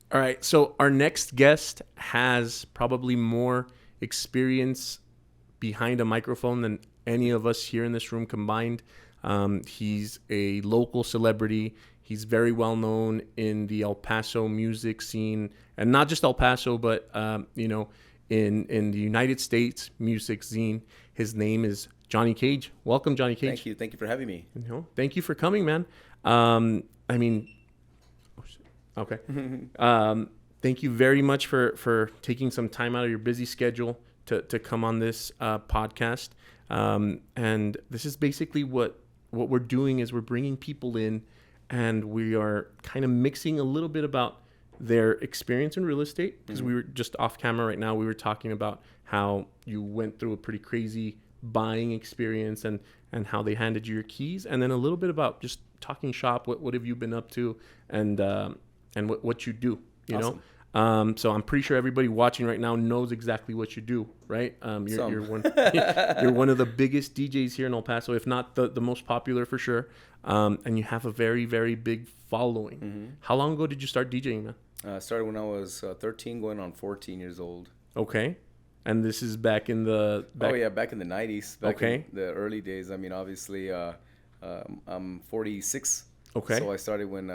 All right, so our next guest has probably more experience behind a microphone than any of us here in this room combined. He's a local celebrity. He's very well known in the El Paso music scene, and not just El Paso, but in the United States music scene. His name is Johnny Kage. Welcome, Johnny Kage. Thank you for having me. Thank you for coming, man. Okay. Thank you very much for taking some time out of your busy schedule to come on this podcast. And this is basically what we're doing is we're bringing people in, and we are kind of mixing a little bit about their experience in real estate, because we were just off camera right now. We were talking about how you went through a pretty crazy buying experience and how they handed you your keys, and then a little bit about just talking shop. What have you been up to, and what you do, Awesome. know? So I'm pretty sure everybody watching right now knows exactly what you do, right? You're one of the biggest DJs here in El Paso, if not the most popular for sure. And you have a very, very big following. Mm-hmm. How long ago did you start DJing, man? I started when I was 13, going on 14 years old. Okay. And this is back in the... back in the 90s. Back in the early days. I mean, obviously, I'm 46. Okay. So I started when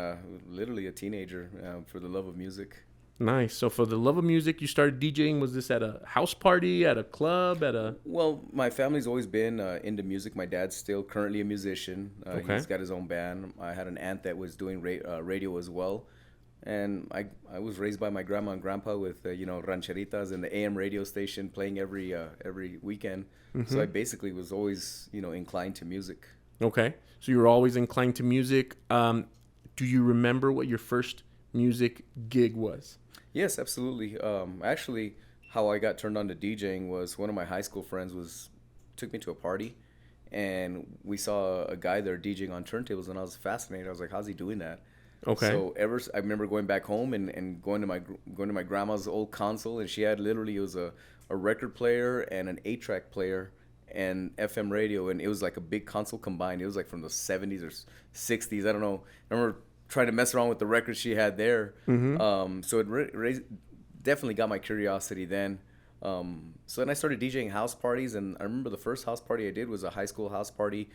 literally a teenager for the love of music. Nice. So for the love of music, you started DJing. Was this at a house party, at a club, at a... Well, my family's always been into music. My dad's still currently a musician. Okay. He's got his own band. I had an aunt that was doing radio as well. And I was raised by my grandma and grandpa with, rancheritas and the AM radio station playing every weekend. Mm-hmm. So I basically was always, inclined to music. Okay. So you were always inclined to music. Do you remember what your first music gig was? Yes, absolutely. Actually, how I got turned on to DJing was one of my high school friends took me to a party, and we saw a guy there DJing on turntables, and I was fascinated. I was like, how's he doing that? Okay. So I remember going back home and going to my grandma's old console, and she had literally, it was a record player and an 8-track player and FM radio, and it was like a big console combined. It was like from the 70s or 60s. I don't know. I remember trying to mess around with the records she had there. Mm-hmm. So it definitely got my curiosity then. So then I started DJing house parties, and I remember the first house party I did was a high school house party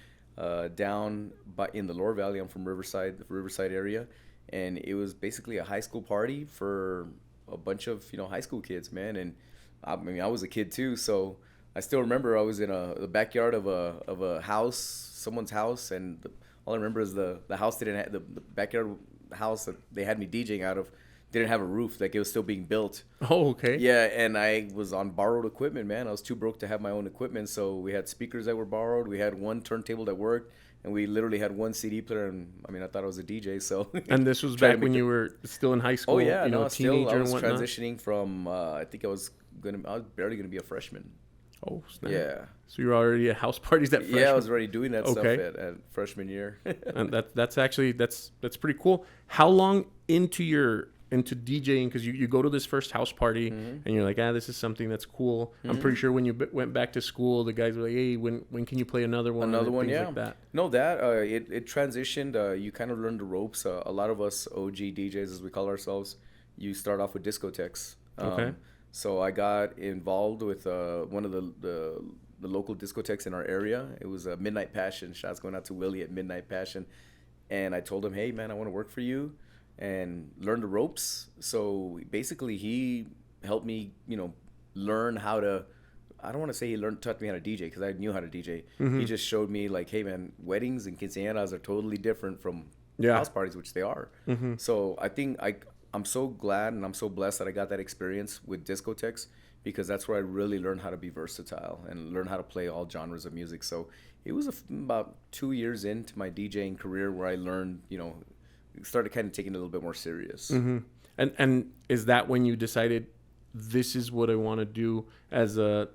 down in the Lower Valley. I'm from the Riverside area, and it was basically a high school party for a bunch of high school kids, man. And I was a kid too, so I still remember I was in the backyard of a house, someone's house, and all I remember is the house didn't have, the backyard house that they had me DJing out of didn't have a roof, like it was still being built. Oh, okay. Yeah, and I was on borrowed equipment, man. I was too broke to have my own equipment, so we had speakers that were borrowed. We had one turntable that worked, and we literally had one CD player. And I thought I was a DJ, so. And this was back when you were still in high school. Oh yeah, a teenager. I was and whatnot. transitioning from. I think I was barely gonna be a freshman. Oh, snap. Yeah. So you were already at house parties at freshman? Yeah, I was already doing that stuff at freshman year. And that's actually pretty cool. How long into DJing, because you go to this first house party, mm-hmm. and you're like, this is something that's cool. Mm-hmm. I'm pretty sure when you went back to school, the guys were like, hey, when can you play another one? Yeah. Like that. No, it transitioned. You kind of learned the ropes. A lot of us OG DJs, as we call ourselves, you start off with discotheques. Okay. So I got involved with one of the local discotheques in our area. It was Midnight Passion. Shots going out to Willie at Midnight Passion. And I told him, hey, man, I want to work for you and learn the ropes. So basically he helped me, learn how to, I don't want to say he taught me how to DJ, because I knew how to DJ. Mm-hmm. He just showed me like, hey man, weddings and quinceañeras are totally different from house parties, which they are. Mm-hmm. So I think I'm so glad and I'm so blessed that I got that experience with discotheques, because that's where I really learned how to be versatile and learn how to play all genres of music. So it was about 2 years into my DJing career where I learned, started kind of taking it a little bit more serious. Mm-hmm. And is that when you decided this is what I want to do as a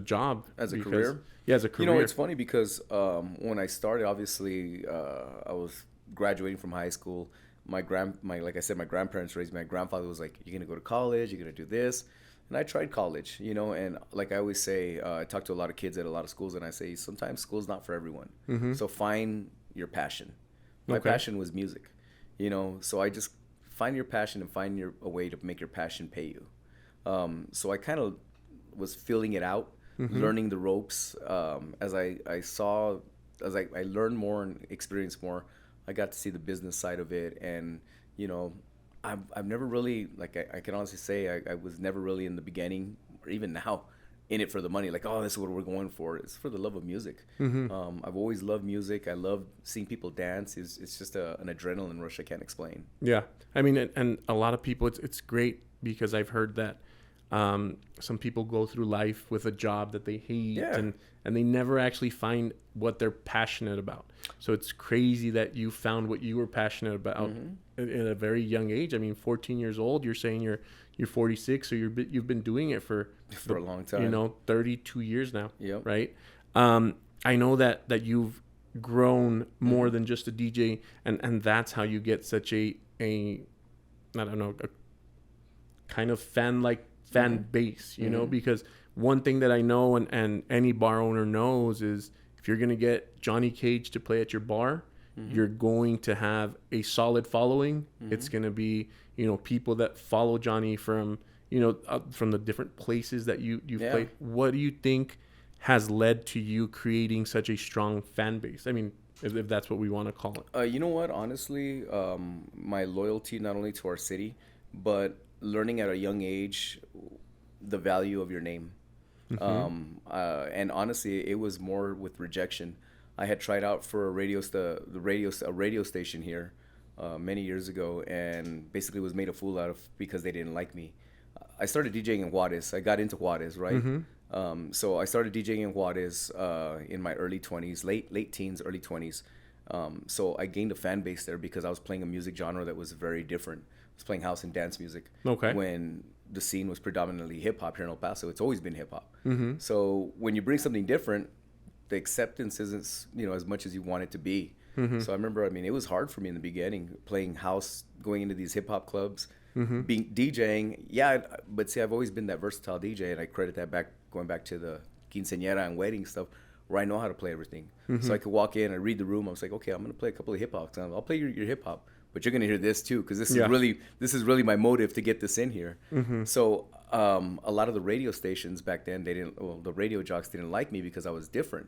job, as a career? Yeah, as a career. It's funny because when I started, obviously I was graduating from high school, like I said, my grandparents raised me. My grandfather was like, "You're gonna go to college. You're gonna do this." And I tried college, and like I always say, I talk to a lot of kids at a lot of schools, and I say sometimes school's not for everyone. So find your passion. My passion was music, so I just find your passion and find a way to make your passion pay you. So I kind of was filling it out, learning the ropes. As I learned more and experienced more, I got to see the business side of it. And, I've never really, like I can honestly say, I was never really in the beginning, or even now, in it for the money. Like, oh, this is what we're going for. It's for the love of music. I've always loved music. I love seeing people dance. It's just an adrenaline rush I can't explain. Yeah. I mean, and a lot of people, it's great because I've heard that some people go through life with a job that they hate, and they never actually find what they're passionate about. So it's crazy that you found what you were passionate about at a very young age. I mean, 14 years old, you're saying you're 46, so you've been doing it for a long time. 32 years now. Yep. Right. I know that you've grown more than just a DJ, and that's how you get such a I don't know, a kind of fan base, because one thing that I know and any bar owner knows is if you're going to get Johnny Kage to play at your bar, you're going to have a solid following. It's going to be, people that follow Johnny from the different places that you've played. What do you think has led to you creating such a strong fan base? I mean, if that's what we want to call it. You know what? Honestly, my loyalty not only to our city, but learning at a young age the value of your name. And honestly, it was more with rejection. I had tried out for a radio station here many years ago, and basically was made a fool out of because they didn't like me. I started DJing in Juarez. I got into Juarez, right? So I started DJing in Juarez in my early 20s, late teens, early 20s. So I gained a fan base there because I was playing a music genre that was very different. I was playing house and dance music. Okay. When the scene was predominantly hip hop here in El Paso. It's always been hip hop. So when you bring something different, the acceptance isn't, as much as you want it to be. So I remember, it was hard for me in the beginning, playing house, going into these hip hop clubs, being DJing. Yeah, but see, I've always been that versatile DJ, and I credit that going back to the quinceañera and wedding stuff, where I know how to play everything. So I could walk in, I read the room, I was like, okay, I'm going to play a couple of hip hop. I'll play your hip hop, but you're going to hear this too, because this is really my motive to get this in here. So a lot of the radio stations back then, the radio jocks didn't like me because I was different.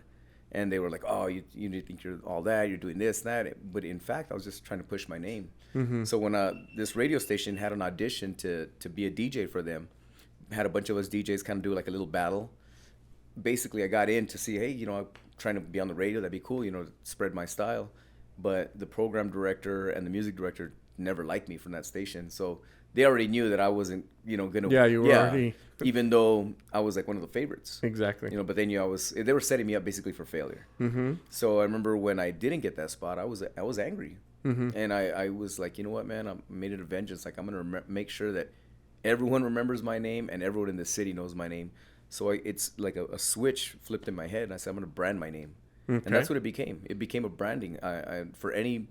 And they were like, oh, you think you're all that, you're doing this, that. But in fact, I was just trying to push my name. So when this radio station had an audition to be a DJ for them, had a bunch of us DJs kind of do like a little battle. Basically, I got in to see, hey, I'm trying to be on the radio. That'd be cool, spread my style. But the program director and the music director never liked me from that station. So they already knew that I wasn't, gonna. Yeah, you were already. Even though I was like one of the favorites. Exactly. But they knew they were setting me up basically for failure. So I remember when I didn't get that spot, I was angry. And I was like, you know what, man, I made it a vengeance. Like, I'm gonna make sure that everyone remembers my name and everyone in the city knows my name. So it's like a switch flipped in my head, and I said, I'm gonna brand my name. And that's what it became. It became a branding. For any,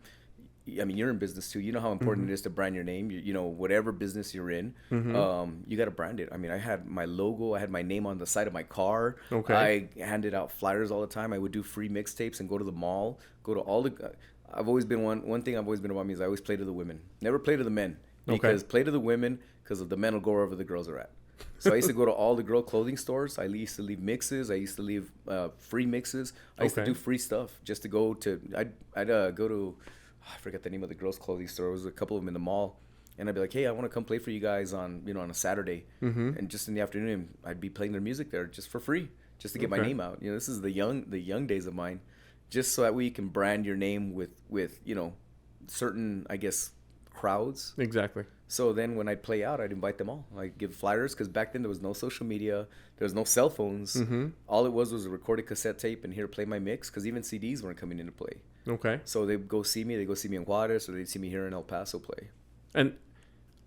you're in business too. You know how important it is to brand your name. Whatever business you're in, you got to brand it. I had my logo. I had my name on the side of my car. Okay. I handed out flyers all the time. I would do free mixtapes and go to the mall. Go to all the. I've always been one thing I've always been about me is I always play to the women. Never play to the men. Because play to the women because the men will go wherever the girls are at. So I used to go to all the girl clothing stores. I used to leave mixes. I used to leave free mixes. I used to do free stuff just to go to. I'd go to. I forget the name of the girls' clothing store. It was a couple of them in the mall, and I'd be like, "Hey, I want to come play for you guys on a Saturday." And just in the afternoon, I'd be playing their music there just for free, just to get my name out. This is the young days of mine, just so that way you can brand your name with certain, I guess, crowds. Exactly. So then when I'd play out, I'd invite them all. I'd give flyers because back then there was no social media. There was no cell phones. All it was a recorded cassette tape and here, play my mix, because even CDs weren't coming into play. Okay. So they'd go see me. They'd go see me in Juarez, or they'd see me here in El Paso play. And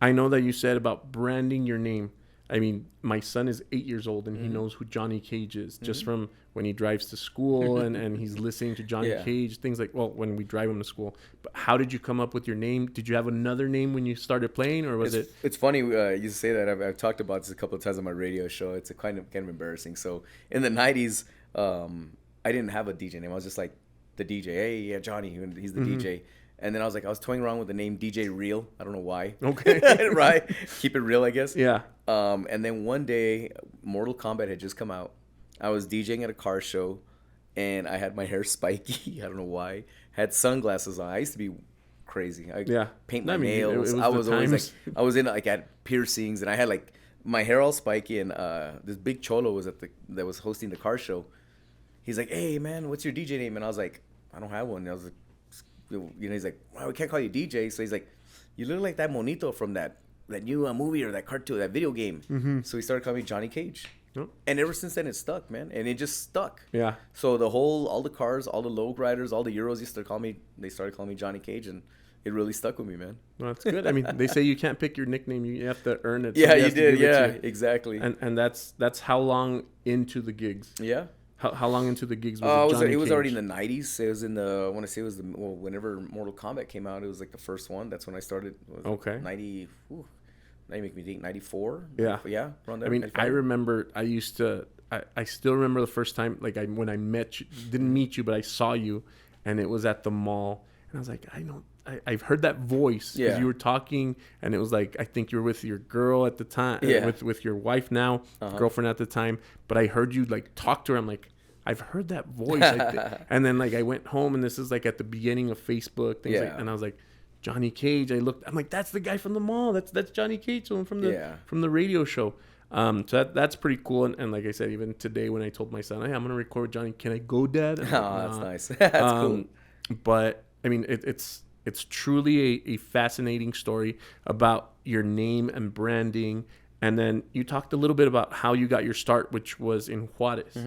I know that you said about branding your name. I mean, my son is 8 years old and he knows who Johnny Cage is just from when he drives to school and he's listening to Johnny Cage, things like, well, when we drive him to school. But how did you come up with your name? Did you have another name when you started playing, or was it? It's funny you say that. I've talked about this a couple of times on my radio show. It's a kind of embarrassing. So in the 90s, I didn't have a DJ name. I was just like the DJ. Hey, yeah, Johnny. He's the DJ. And then I was toying around with the name DJ Real. I don't know why. Okay. Right? Keep it real, I guess. Yeah. And then one day, Mortal Kombat had just come out. I was DJing at a car show, and I had my hair spiky. I don't know why. Had sunglasses on. I used to be crazy. I paint my nails. I was always I was in at piercings, and I had my hair all spiky. And this big cholo was that was hosting the car show. He's like, "Hey man, what's your DJ name?" And I was like, "I don't have one." And I was like, he's like, "Well, we can't call you DJ." So he's like, "You look like that monito from that new movie or that cartoon, that video game." So he started calling me Johnny Cage. And ever since then, it stuck, man. And it just stuck. Yeah. So all the cars, all the low riders, all the Euros they started calling me Johnny Cage, and it really stuck with me, man. Well, that's good. I mean, they say you can't pick your nickname; you have to earn it. Yeah, you did. Yeah, exactly. And that's how long into the gigs? Yeah. How long into the gigs was it? It was already in the 90s. It was I want to say it was whenever Mortal Kombat came out, it was like the first one. That's when I started. Okay. 90. Now you make me think 94. Yeah. Yeah. Around there. I mean, 95. I remember I still remember the first time, when I met you, didn't meet you, but I saw you, and it was at the mall. And I was like, I've heard that voice because you were talking, and it was like, I think you were with your girl at the time, with your wife now, girlfriend at the time. But I heard you talk to her. I'm like, I've heard that voice. And then I went home, and this is at the beginning of Facebook, things and I was like, Johnny Cage. I'm like, that's the guy from the mall. That's Johnny Cage, the one from the radio show. So that's pretty cool. And like I said, even today when I told my son, hey, I'm gonna record Johnny, can I go, Dad? That's nice. That's cool. But I mean, it's truly a fascinating story about your name and branding. And then you talked a little bit about how you got your start, which was in Juarez.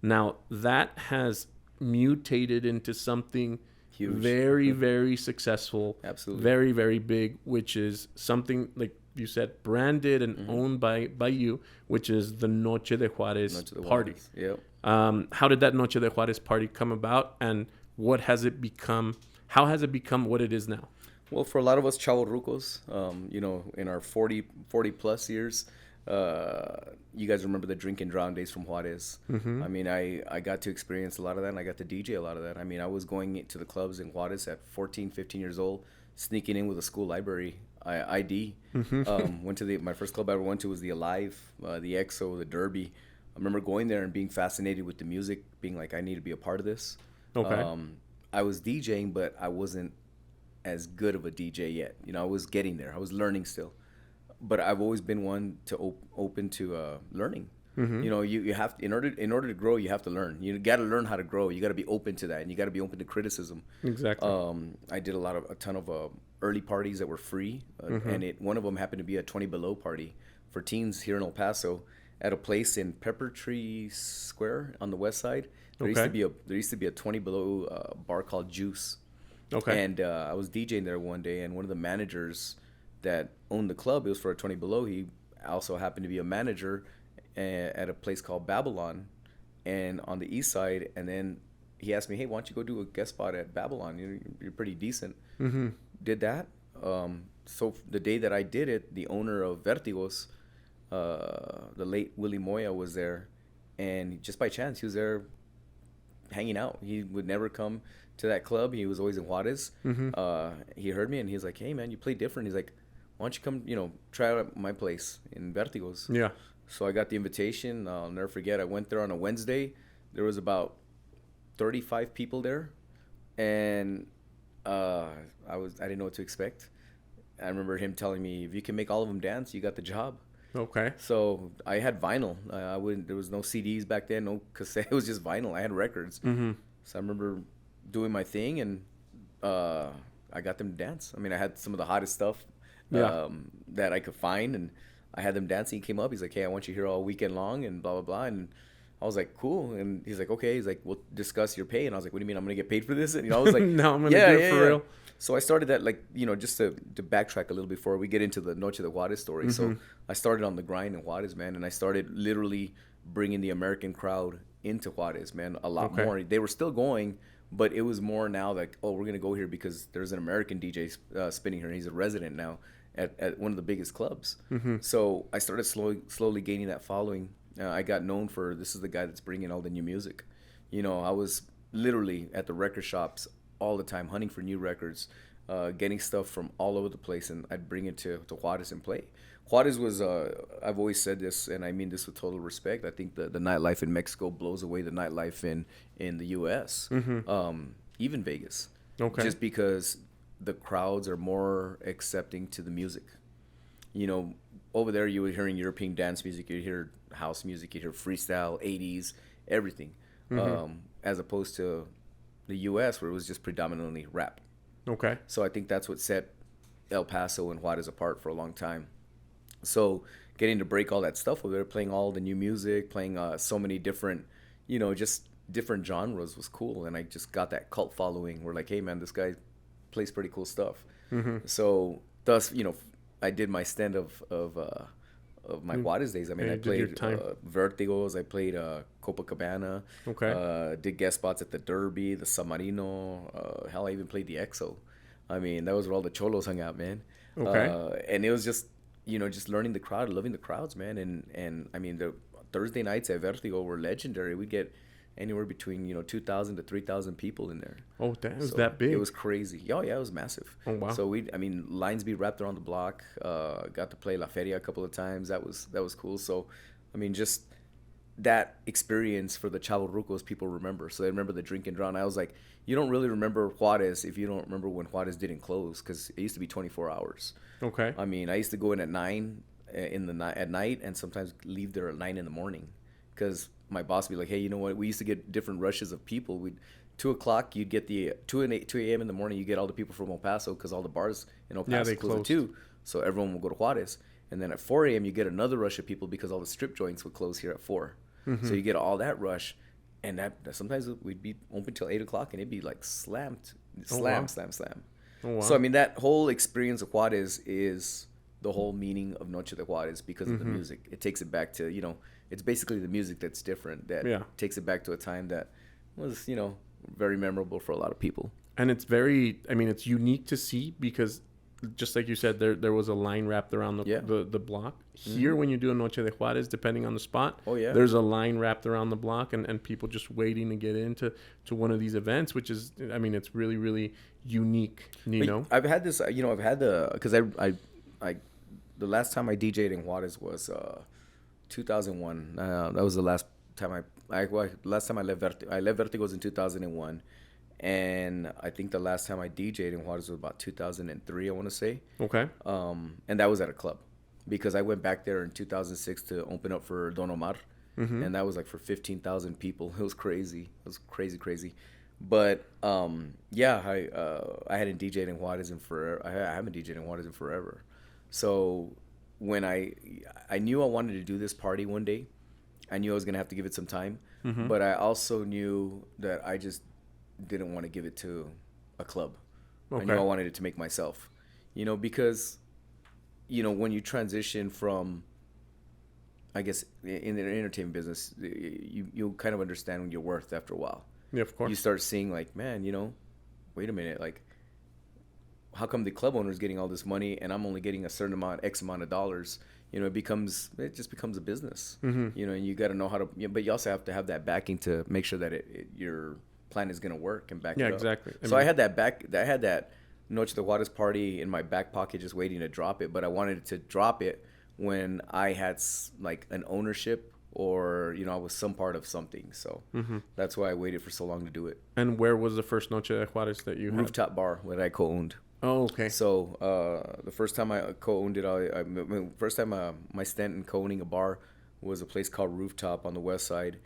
Now that has mutated into something huge, very, very successful. Absolutely. Very, very big, which is something like you said, branded and owned by you, which is the Noche de Juarez party. Yep. How did that Noche de Juarez party come about, and what has it become? How has it become what it is now? Well, for a lot of us chavorrucos, in our 40 plus years, you guys remember the drink and drown days from Juarez. I mean, I got to experience a lot of that, and I got to DJ a lot of that. I mean, I was going to the clubs in Juarez at 14, 15 years old, sneaking in with a school library ID. Went to my first club I ever went to was the Alive, the EXO, the Derby. I remember going there and being fascinated with the music, being like, I need to be a part of this. Okay. I was DJing, but I wasn't as good of a DJ yet. I was getting there. I was learning still. But I've always been one to open to learning. You have to, in order to grow, you have to learn. You got to learn how to grow. You got to be open to that, and you got to be open to criticism. Exactly. I did a ton of early parties that were free, and one of them happened to be a 20 below party for teens here in El Paso at a place in Pepper Tree Square on the west side. There used to be a 20 below bar called Juice. Okay. And I was DJing there one day, and one of the managers that owned the club, it was for a 20 below. He also happened to be a manager at a place called Babylon, and on the east side. And then he asked me, "Hey, why don't you go do a guest spot at Babylon? You're pretty decent." Did that. So the day that I did it, the owner of Vertigos, the late Willie Moya, was there, and just by chance he was there hanging out. He would never come to that club. He was always in Juarez. He heard me and he was like, "Hey man, you play different." He's like, "Why don't you come, try out at my place in Vertigos?" Yeah. So I got the invitation. I'll never forget. I went there on a Wednesday. There was about 35 people there, and I didn't know what to expect. I remember him telling me, "If you can make all of them dance, you got the job." Okay. So I had vinyl. There was no CDs back then, no cassette. It was just vinyl. I had records. So I remember doing my thing, and I got them to dance. I mean, I had some of the hottest stuff that I could find, and I had them dancing. He came up. He's like, "Hey, I want you here all weekend long," and blah blah blah. And I was like, cool. And he's like, okay. He's like, we'll discuss your pay. And I was like, what do you mean? I'm going to get paid for this? And, I was like, No, I'm going to do it for real. So I started that, like, just to backtrack a little before we get into the Noche de Juarez story. So I started on the grind in Juarez, man. And I started literally bringing the American crowd into Juarez, man, a lot more. They were still going, but it was more now like, oh, we're going to go here because there's an American DJ spinning here. And he's a resident now at one of the biggest clubs. So I started slowly gaining that following. I got known for, this is the guy that's bringing all the new music. I was literally at the record shops all the time, hunting for new records, getting stuff from all over the place, and I'd bring it to Juarez and play. Juarez was, I've always said this, and I mean this with total respect, I think the nightlife in Mexico blows away the nightlife in the U.S., even Vegas. Okay. Just because the crowds are more accepting to the music. Over there you were hearing European dance music, you hear house music, you hear freestyle, 80s, everything, as opposed to the U.S. where it was just predominantly rap. Okay. So I think that's what set El Paso and Juarez apart for a long time. So getting to break all that stuff over there, playing all the new music, playing so many different, just different genres was cool. And I just got that cult following. We're like, hey, man, this guy plays pretty cool stuff. So thus, I did my stint of my Juarez days. I mean, I played Vertigos, I played Copacabana, did guest spots at the Derby, the San Marino, hell, I even played the EXO. I mean, that was where all the cholos hung out, man. And it was just, just learning the crowd, loving the crowds, man. And I mean, the Thursday nights at Vertigo were legendary. We'd get anywhere between 2,000 to 3,000 people in there. Oh, that was that big. It was crazy. Oh yeah, it was massive. Oh wow. So lines be wrapped around the block. Got to play La Feria a couple of times. That was cool. So I mean, just that experience for the Chavorrucos, people remember. So they remember the drink and draw. And I was like, you don't really remember Juarez if you don't remember when Juarez didn't close, because it used to be 24 hours. Okay. I mean, I used to go in at 9 at night and sometimes leave there at 9 in the morning, because my boss would be like, hey, you know what? We used to get different rushes of people. 2 o'clock, you'd get the 2 a.m. in the morning, you get all the people from El Paso, because all the bars in El Paso close at 2. So everyone will go to Juarez. And then at 4 a.m., you get another rush of people because all the strip joints would close here at 4. So you get all that rush. And that sometimes we'd be open till 8 o'clock, and it'd be like slam. Oh, wow. Oh, wow. So, I mean, that whole experience of Juarez is the whole meaning of Noche de Juarez because of the music. It takes it back to, it's basically the music that's different, that takes it back to a time that was, very memorable for a lot of people. And it's it's unique to see because, just like you said, there was a line wrapped around the block. Here, when you do a Noche de Juarez, depending on the spot, there's a line wrapped around the block and people just waiting to get into one of these events, which is, it's really, really unique, I've had this, because the last time I DJ'd in Juarez was 2001. That was the last time I left Vertigo. I left Vertigos in 2001. And I think the last time I DJ'd in Juarez was about 2003, I want to say. Okay. And that was at a club, because I went back there in 2006 to open up for Don Omar. And that was like for 15,000 people. It was crazy. It was crazy. But I hadn't DJ'd in Juarez in forever. I haven't DJ'd in Juarez in forever. So when I knew I wanted to do this party one day, I knew I was going to have to give it some time. But I also knew that I just didn't want to give it to a club. I knew I wanted it to make myself, because, when you transition from, I guess, in the entertainment business, you kind of understand your worth after a while. Yeah, of course. You start seeing like, man, wait a minute, like, how come the club owner is getting all this money and I'm only getting a certain X amount of dollars? It just becomes a businance, and you got to know how to, but you also have to have that backing to make sure that your plan is going to work and back it up. Yeah, exactly. I had that Noche de Juarez party in my back pocket just waiting to drop it, but I wanted to drop it when I had like an ownership or, I was some part of something. So that's why I waited for so long to do it. And where was the first Noche de Juarez that you had? Rooftop bar that I co-owned. Oh, okay. So the first time I co-owned it, my stint in co-owning a bar was a place called Rooftop on the west side.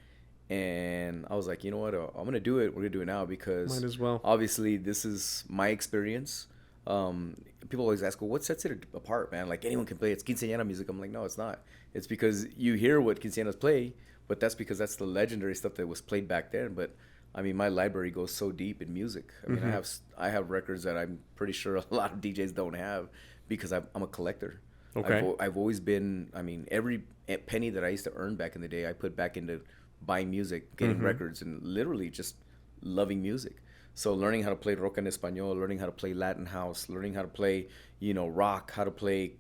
And I was like, you know what? I'm going to do it. We're going to do it now because might as well. Obviously this is my experience. People always ask, well, what sets it apart, man? Like anyone can play. It's quinceañera music. I'm like, no, it's not. It's because you hear what quinceañeras play, but that's because that's the legendary stuff that was played back then. But I mean, my library goes so deep in music. I mean, I have records that I'm pretty sure a lot of DJs don't have because I'm a collector. Okay. I've always been. I mean, every penny that I used to earn back in the day, I put back into buying music, getting records, and literally just loving music. So learning how to play rock en español, learning how to play Latin house, learning how to play, rock, how to play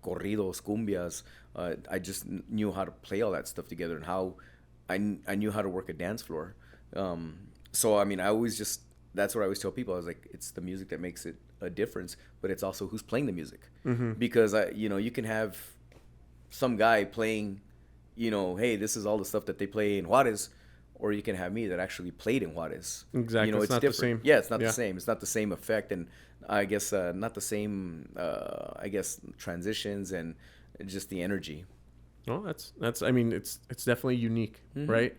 corridos, cumbias. I just knew how to play all that stuff together, and how I knew how to work a dance floor. So I mean, that's what I always tell people. I was like, it's the music that makes it a difference, but it's also who's playing the music. Because you can have some guy playing, hey, this is all the stuff that they play in Juarez, or you can have me that actually played in Juarez. Exactly. It's not different. the same. Yeah, it's not the same. It's not the same effect, and I guess not the same. I guess transitions and just the energy. Oh, that's. I mean, it's definitely unique, right?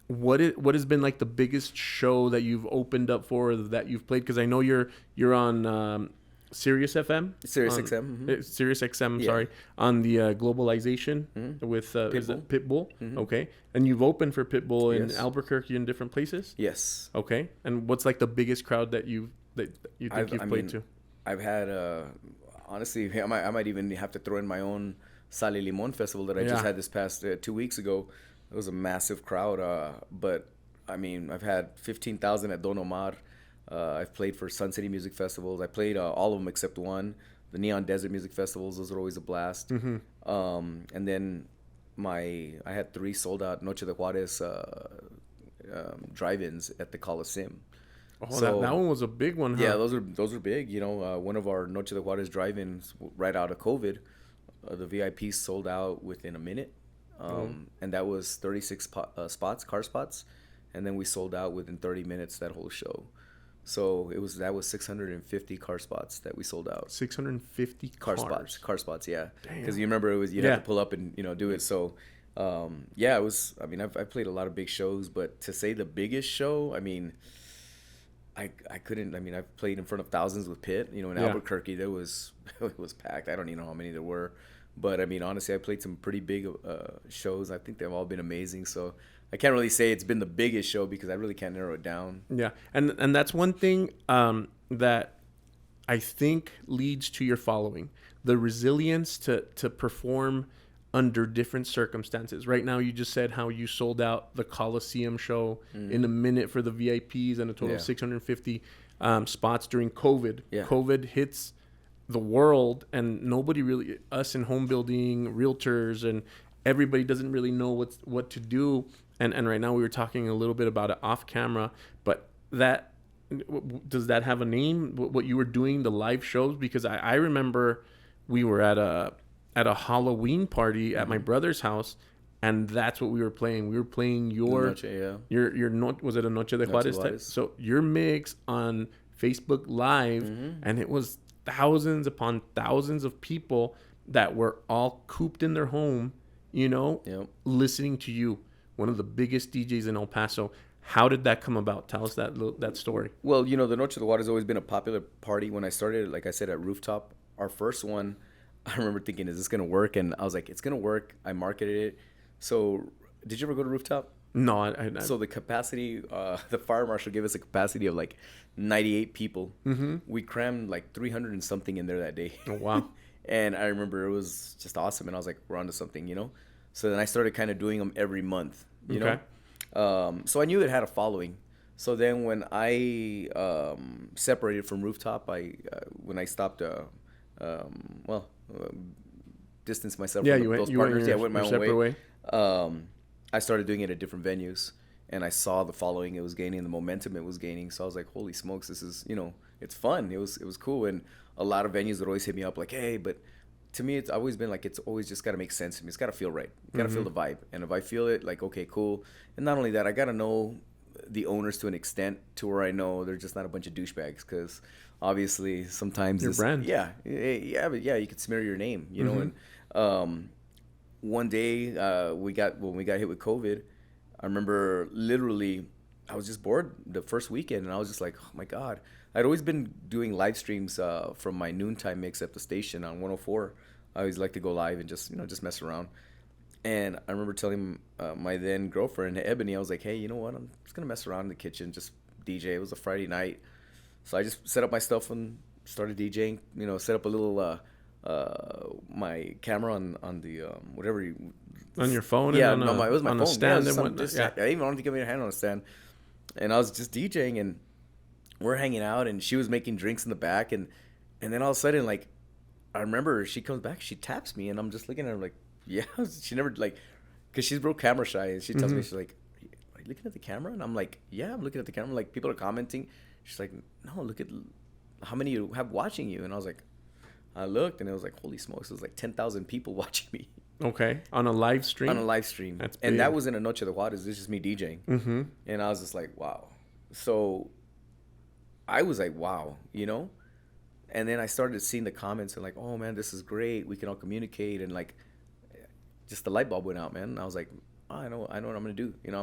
What has been like the biggest show that you've opened up for, or that you've played? Because I know you're on Sirius FM, Sirius XM, Sirius XM. Yeah. Sorry, on the globalization with is it Pitbull? Okay, and you've opened for Pitbull in Yes. Albuquerque and different places. Yes. Okay, and what's like the biggest crowd that you think you've played to? I've had honestly, I might even have to throw in my own Sal y Limon festival that I just had this past 2 weeks ago. It was a massive crowd, but I mean, I've had 15,000 at Don Omar. I've played for Sun City Music Festivals. I played all of them except one, the Neon Desert Music Festivals. Those are always a blast. And then I had 3 sold out Noche de Juarez drive-ins at the Coliseum. Oh, so, that one was a big one, huh? Yeah, those are big. One of our Noche de Juarez drive-ins right out of COVID, the VIPs sold out within a minute. And that was 36 car spots, and then we sold out within 30 minutes that whole show. So that was 650 car spots that we sold out. 650 car spots, yeah. Damn. Because you remember you'd have to pull up and do it. So it was. I mean, I've played a lot of big shows, but to say the biggest show, I mean, I couldn't. I mean, I've played in front of thousands with Pitt. In Albuquerque, it was packed. I don't even know how many there were. But I mean, honestly, I played some pretty big shows. I think they've all been amazing. So I can't really say it's been the biggest show because I really can't narrow it down. Yeah, and that's one thing that I think leads to your following: the resilience to perform under different circumstances. Right now, you just said how you sold out the Coliseum show in a minute for the VIPs and a total of 650 spots during COVID. Yeah. COVID hits the world, and nobody really, us in home building, realtors, and everybody doesn't really know what to do. And right now we were talking a little bit about it off camera, but does that have a name? What you were doing, the live shows? Because I remember we were at a Halloween party at my brother's house, and that's what we were playing. We were playing your was it a Noche de Juarez type? So your mix on Facebook Live, and it was thousands upon thousands of people that were all cooped in their home, listening to you, one of the biggest DJs in El Paso. How did that come about? Tell us that story. Well, the Noche de Juarez has always been a popular party. When I started, like I said, at Rooftop, our first one, I remember thinking, is this going to work? And I was like, it's going to work. I marketed it. So did you ever go to Rooftop? No, I So the capacity, the fire marshal gave us a capacity of like 98 people. We crammed like 300 and something in there that day. Oh, wow. And I remember it was just awesome. And I was like, we're onto something, So then I started kind of doing them every month, know. So I knew it had a following. So then when I separated from Rooftop, when I stopped, distanced myself from those partners. I went my own way. I started doing it at different venues, and I saw the following it was gaining, the momentum it was gaining. So I was like, holy smokes, this is, it's fun. It was cool. And a lot of venues would always hit me up like, hey, but to me, it's always been like, it's always just got to make sense to me. It's got to feel right. You got to feel the vibe. And if I feel it, like, okay, cool. And not only that, I got to know the owners to an extent to where I know they're just not a bunch of douchebags, because obviously sometimes your brand. But you could smear your name, know. And one day when we got hit with COVID, I remember literally I was just bored the first weekend, and I was just like, oh my God. I'd always been doing live streams from my noontime mix at the station on 104. I always like to go live and just mess around. And I remember telling my then girlfriend, Ebony, I was like, hey, you know what? I'm just going to mess around in the kitchen, just DJ. It was a Friday night. So I just set up my stuff and started DJing, set up a little, my camera on the, whatever you. On your phone? Yeah, and no, it was my phone. a stand yeah, and whatnot? Yeah. I even wanted to give me a hand on a stand. And I was just DJing and we're hanging out and she was making drinks in the back. And then all of a sudden, like, I remember she comes back, she taps me and I'm just looking at her like, yeah, she never like, cause she's real camera shy, and she tells me, she's like, "Are you looking at the camera?" And I'm like, "Yeah, I'm looking at the camera." Like people are commenting. She's like, "No, look at how many you have watching you." And I was like, I looked, and it was like, holy smokes, it was like 10,000 people watching me. Okay, on a live stream. On a live stream, That's big. and that was in a Noche de Juarez. This is just me DJing, and I was just like, wow. So I was like, wow, And then I started seeing the comments and like, oh man, this is great. We can all communicate, and like, just the light bulb went out, man. And I was like, oh, I know what I'm gonna do. I know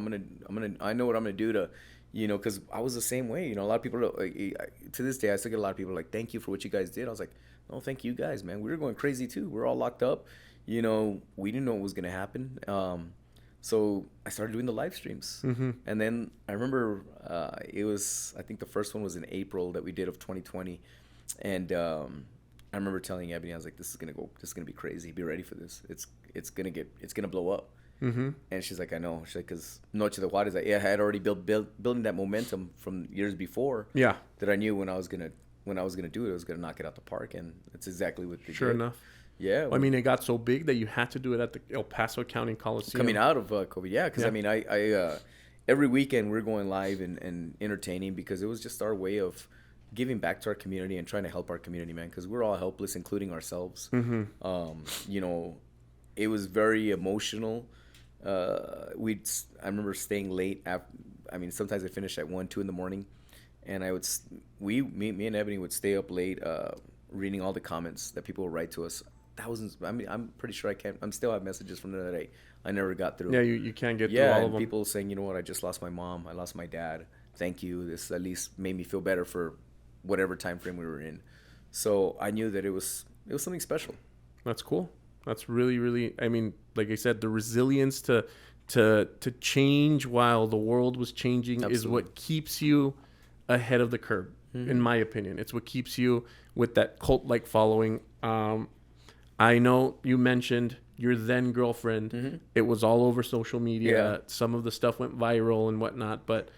what I'm gonna do to, because I was the same way. A lot of people, to this day, I still get a lot of people like, thank you for what you guys did. I was like, no, thank you guys, man. We were going crazy too. We're all locked up. We didn't know what was gonna happen. So I started doing the live streams, and then I remember it was, I think the first one was in April that we did of 2020, and I remember telling Ebony, I was like, this is gonna be crazy. Be ready for this. It's gonna blow up. And she's like, I know. She's like, because Noche de Juarez, I had already building that momentum from years before. Yeah. That I knew when I was gonna do it, I was gonna knock it out the park, and that's exactly what they Sure did. enough. Yeah. Well, I mean, it got so big that you had to do it at the El Paso County Coliseum. Coming out of COVID, yeah, because Yeah. I mean, I every weekend we're going live and entertaining, because it was just our way of giving back to our community and trying to help our community, man, because we're all helpless, including ourselves. It was very emotional. I remember staying late. Sometimes I finished at 1, 2 in the morning, and me and Ebony would stay up late, reading all the comments that people would write to us. Thousands. I mean, I'm pretty sure I still have messages from the day I never got through. Yeah, you can't get through Yeah, all of and them. people saying, you know what, I just lost my mom, I lost my dad. Thank you. This at least made me feel better for whatever time frame we were in. So I knew that it was something special. That's cool. That's really, really. I mean, like I said, the resilience to change while the world was changing is what keeps you ahead of the curve, in my opinion. It's what keeps you with that cult-like following. I know you mentioned your then girlfriend. It was all over social media. Yeah. Some of the stuff went viral and whatnot, but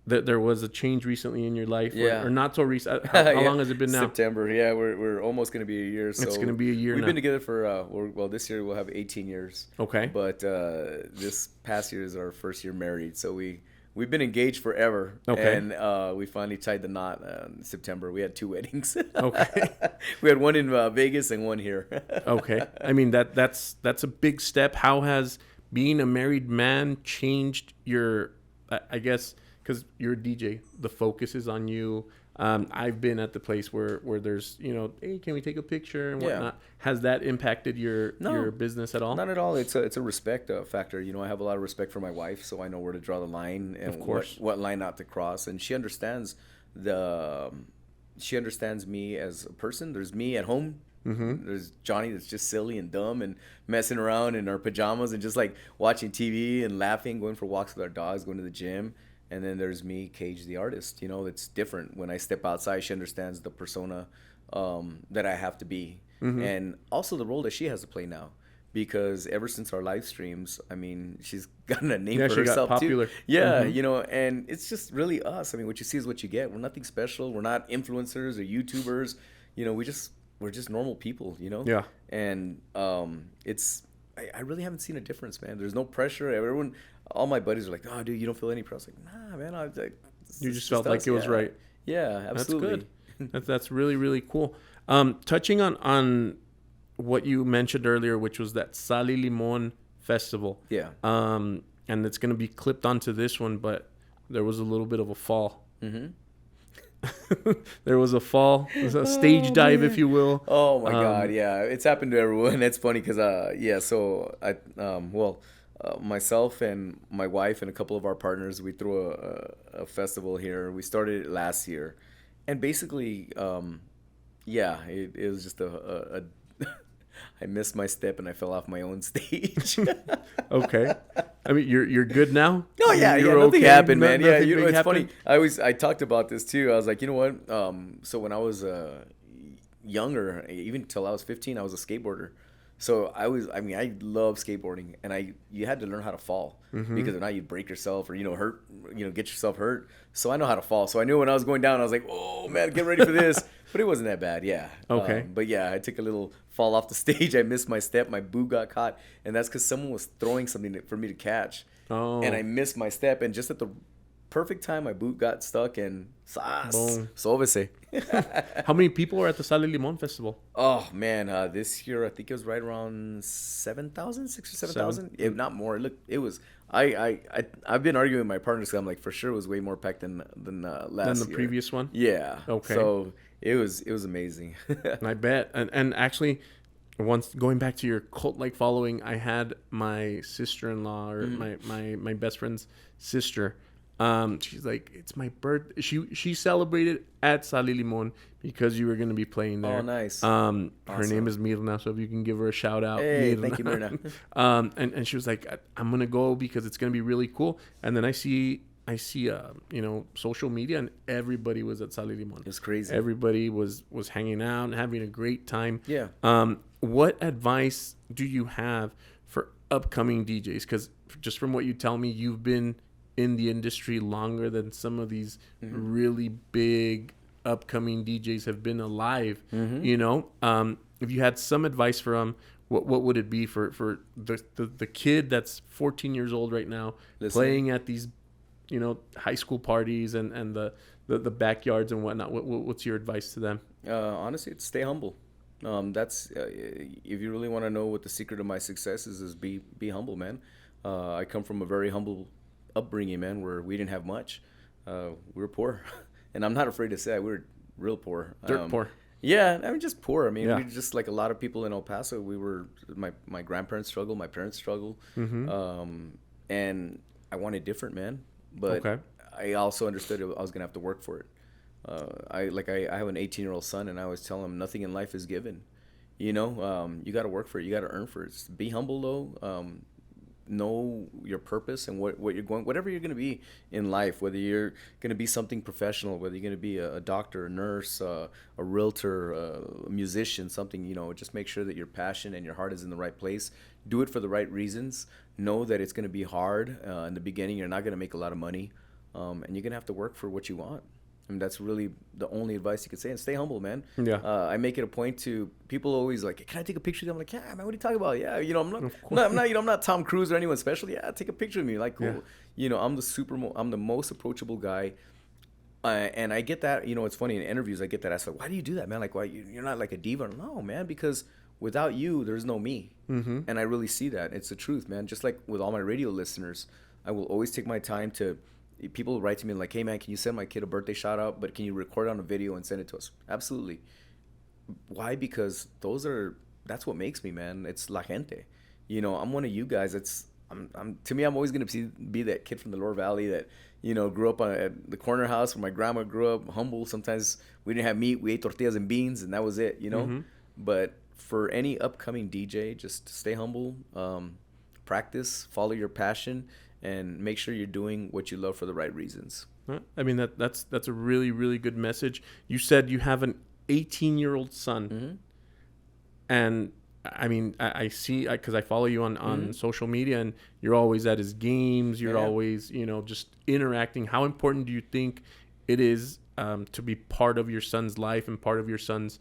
there was a change recently in your life, Yeah. or not so recent. How Yeah. long has it been now? September. Yeah, we're almost going to be a year. So It's going to be a year We've now. been together for, this year we'll have 18 years. Okay. But this past year is our first year married. So we've been engaged forever. Okay. And we finally tied the knot in September. We had 2 weddings. Okay. We had one in Vegas and one here. Okay. I mean, that's a big step. How has being a married man changed your, I guess, because you're a DJ, the focus is on you. I've been at the place where there's, hey, can we take a picture and whatnot? Yeah. Has that impacted your business at all? Not at all. It's a respect factor. I have a lot of respect for my wife, so I know where to draw the line and Of course. what line not to cross. And she understands me as a person. There's me at home. There's Johnny that's just silly and dumb and messing around in our pajamas and just like watching TV and laughing, going for walks with our dogs, going to the gym. And then there's me, Kage, the artist. It's different. When I step outside, she understands the persona that I have to be. And also the role that she has to play now. Because ever since our live streams, I mean, she's gotten a name for she herself got popular. too. Yeah, and it's just really us. I mean, what you see is what you get. We're nothing special. We're not influencers or YouTubers. We're just normal people, Yeah. And I really haven't seen a difference, man. There's no pressure. All my buddies are like, oh, dude, you don't feel any pressure. I was like, nah, man. You just felt like it was right. Yeah, absolutely. That's good. That's really, really cool. Touching on what you mentioned earlier, which was that Sal y Limon festival. Yeah. And it's going to be clipped onto this one, but there was a little bit of a fall. There was a fall, a stage dive, if you will. Oh my God, yeah, it's happened to everyone. It's funny because so I myself and my wife and a couple of our partners, we threw a festival here. We started it last year, and basically, it was just a I missed my step and I fell off my own stage. Okay. I mean, you're good now? Oh yeah, You're nothing okay? happened, man. Yeah, Nothing you know, big it's happened? funny. I talked about this too. I was like, you know what? So when I was younger, even till I was 15, I was a skateboarder. So I mean, I love skateboarding, and you had to learn how to fall because if not, you'd break yourself or hurt, get yourself hurt. So I know how to fall. So I knew when I was going down, I was like, oh man, get ready for this. But it wasn't that bad, yeah. Okay. But yeah, I took a little fall off the stage. I missed my step. My boot got caught, and that's because someone was throwing something for me to catch. Oh. And I missed my step, and just at the perfect time, my boot got stuck, and Boom. sóbese. How many people were at the Sal y Limon Festival? Oh man, this year I think it was right around 7,000, 6 or 7,000, if not more. Look, it was. I've been arguing with my partners. 'Cause I'm like, for sure, it was way more packed than last Than the year. previous one? Yeah. Okay. So it was amazing. I bet. And actually, once going back to your cult-like following, I had my sister-in-law or my best friend's sister. She's like, it's my birthday. She celebrated at Sal y Limon because you were going to be playing there. Oh, nice. Her name is Mirna, so if you can give her a shout out. Hey, Mirna. thank you, Mirna. And she was like, I'm going to go because it's going to be really cool. And then I see social media, and everybody was at Sal y Limon. It was crazy. Everybody was hanging out and having a great time. Yeah. What advice do you have for upcoming DJs? Because just from what you tell me, you've been in the industry longer than some of these really big upcoming DJs have been alive. If you had some advice for them, what would it be for the kid that's 14 years old right now, playing at these high school parties and the backyards and whatnot? What's your advice to them? Honestly, it's stay humble. That's if you really want to know what the secret of my success is be humble, man. I come from a very humble upbringing, man, where we didn't have much. We were poor, and I'm not afraid to say we were real poor. Dirt poor. Yeah, I mean, just poor. I mean, Yeah. we just like a lot of people in El Paso. We were my grandparents struggled, my parents struggled, and I wanted different, man. But Okay. I also understood I was gonna have to work for it. I have an 18-year-old son, and I always tell him nothing in life is given. You got to work for it. You got to earn for it. Be humble though. Know your purpose and what you're going, whatever you're going to be in life, whether you're going to be something professional, whether you're going to be a doctor, a nurse, a realtor, a musician, something, just make sure that your passion and your heart is in the right place. Do it for the right reasons. Know that it's going to be hard. In the beginning, you're not going to make a lot of money. And you're going to have to work for what you want. I mean, that's really the only advice you could say. And stay humble, man. Yeah. I make it a point to people always like, can I take a picture of them? I'm like, yeah, man, what are you talking about? Yeah, I'm not Tom Cruise or anyone special. Yeah, take a picture of me. Like, cool. Yeah. I'm the most approachable guy. And I get that. It's funny in interviews. I get that asked, like, why do you do that, man? Like, why you're not like a diva? No, man, because without you, there's no me. Mm-hmm. And I really see that. It's the truth, man. Just like with all my radio listeners, I will always take my time to. People write to me like, hey, man, can you send my kid a birthday shout out, but can you record it on a video and send it to us? Absolutely. Why? Because that's what makes me, man. It's la gente. I'm one of you guys. To me, I'm always going to be that kid from the Lower Valley that, grew up at the corner house where my grandma grew up, humble. Sometimes we didn't have meat. We ate tortillas and beans, and that was it, Mm-hmm. But for any upcoming DJ, just stay humble, practice, follow your passion, and make sure you're doing what you love for the right reasons. I mean, that's a really, really good message. You said you have an 18-year-old son. Mm-hmm. And, I mean, I see, because I follow you on mm-hmm. social media, and you're always at his games. You're always, just interacting. How important do you think it is to be part of your son's life and part of your son's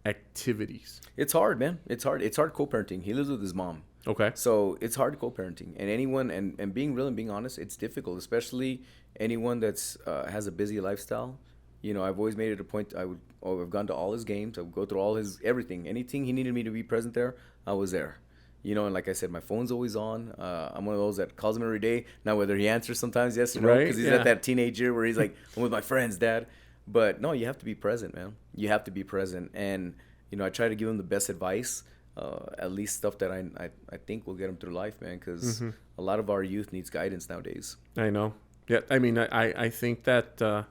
activities? It's hard, man. It's hard. It's hard co-parenting. He lives with his mom. Okay. So it's hard co-parenting, and anyone and being real and being honest, it's difficult, especially anyone that's has a busy lifestyle. I've always made it a point. I've gone to all his games. I would go through all his everything. Anything he needed me to be present there, I was there. And like I said, my phone's always on. I'm one of those that calls him every day. Now, whether he answers sometimes, yes or no, because he's at that teenage year where he's like, I'm with my friends, Dad. But no, you have to be present, man. You have to be present, and I try to give him the best advice. At least stuff that I think will get them through life, man, because mm-hmm. a lot of our youth needs guidance nowadays. I know. Yeah, I mean, I think that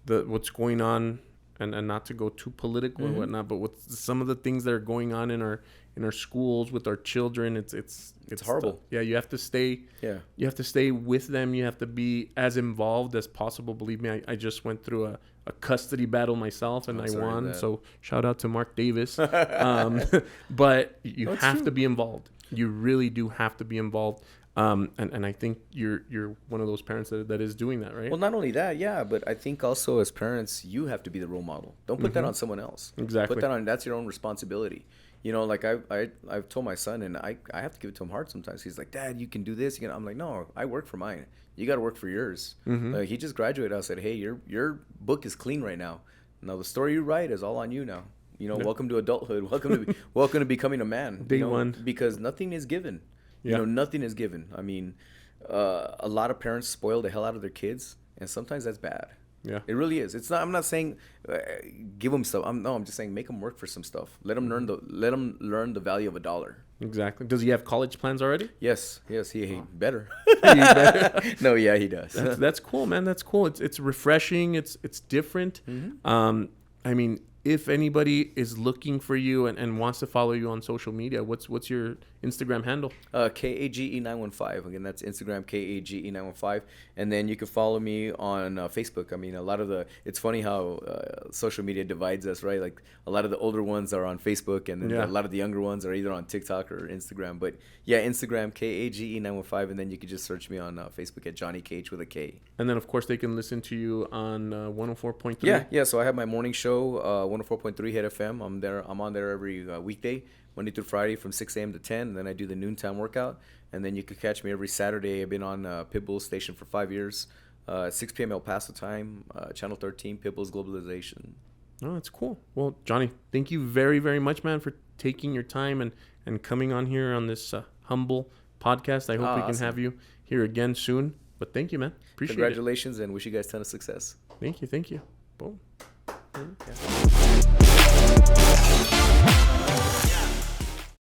what's going on and not to go too political and whatnot, but with some of the things that are going on in our schools with our children, it's horrible. You have to stay. Yeah. You have to stay with them. You have to be as involved as possible. Believe me, I just went through a custody battle myself, and I won. So shout out to Mark Davis. But you have to be involved. You really do have to be involved. And I think you're one of those parents that is doing that, right? Well, not only that, yeah, but I think also as parents, you have to be the role model. Don't put that on someone else. Exactly. That's your own responsibility. You know, like I've told my son, and I have to give it to him hard sometimes. He's like, Dad, you can do this. I'm like, no, I work for mine. You got to work for yours. He just graduated. I said, hey, your book is clean right now. Now the story you write is all on you now. You know, welcome to adulthood. Welcome to becoming a man. Day one. Because nothing is given. You know, nothing is given. I mean, a lot of parents spoil the hell out of their kids, and sometimes that's bad. Yeah, it really is. It's not. I'm not saying give them stuff. I'm just saying make them work for some stuff. Let them learn the value of $1. Exactly. Does he have college plans already? Yes. He better. He better. No, yeah, he does. That's cool, man. That's cool. It's refreshing. It's different. I mean, if anybody is looking for you and wants to follow you on social media, what's your Instagram handle? KAGE915. Again, that's Instagram, KAGE915. And then you can follow me on Facebook. I mean, it's funny how social media divides us, right? Like a lot of the older ones are on Facebook, and then a lot of the younger ones are either on TikTok or Instagram. But yeah, Instagram, KAGE915. And then you can just search me on Facebook at Johnny Kage with a K. And then, of course, they can listen to you on 104.3. Yeah. So I have my morning show, 104.3 Hit FM. I'm on there every weekday, Monday through Friday from 6 a.m. to 10. And then I do the noontime workout. And then you can catch me every Saturday. I've been on Pitbull Station for 5 years, 6 p.m. El Paso time, Channel 13, Pitbull's Globalization. Oh, that's cool. Well, Johnny, thank you very, very much, man, for taking your time and coming on here on this humble podcast. I hope we can have you here again soon. But thank you, man. Appreciate it. Congratulations, and wish you guys a ton of success. Thank you. Boom. Yeah.